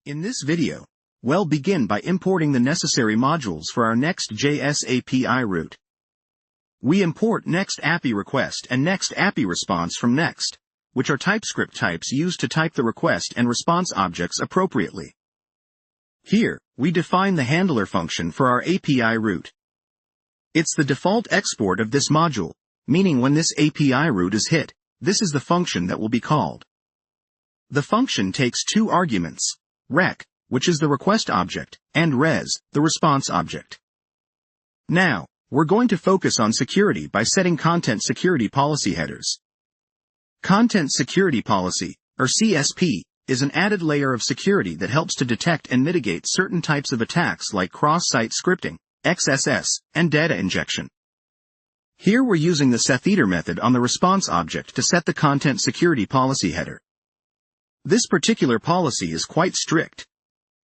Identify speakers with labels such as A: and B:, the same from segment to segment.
A: In this video, we'll begin by importing the necessary modules for our Next.js API route. We import Next API request and Next API response from Next, which are TypeScript types used to type the request and response objects appropriately. Here, we define the handler function for our API route. It's the default export of this module, meaning when this API route is hit, this is the function that will be called. The function takes two arguments, rec, which is the request object, and res, the response object. Now, we're going to focus on security by setting content security policy headers. Content security policy, or CSP, is an added layer of security that helps to detect and mitigate certain types of attacks like cross-site scripting, XSS, and data injection. Here we're using the setHeader method on the response object to set the content security policy header. This particular policy is quite strict.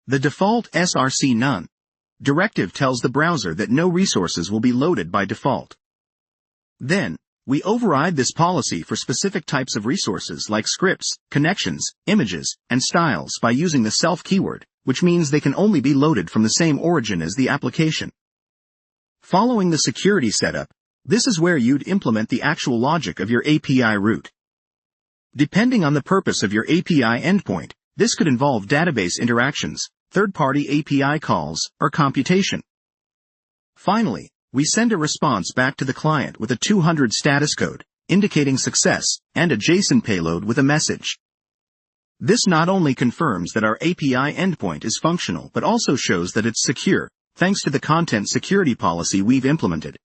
A: The default src none directive tells the browser that no resources will be loaded by default. Then, we override this policy for specific types of resources like scripts, connections, images, and styles by using the self keyword, which means they can only be loaded from the same origin as the application. Following the security setup, this is where you'd implement the actual logic of your API route. Depending on the purpose of your API endpoint, this could involve database interactions, third-party API calls, or computation. Finally, we send a response back to the client with a 200 status code, indicating success, and a JSON payload with a message. This not only confirms that our API endpoint is functional but also shows that it's secure, thanks to the content security policy we've implemented.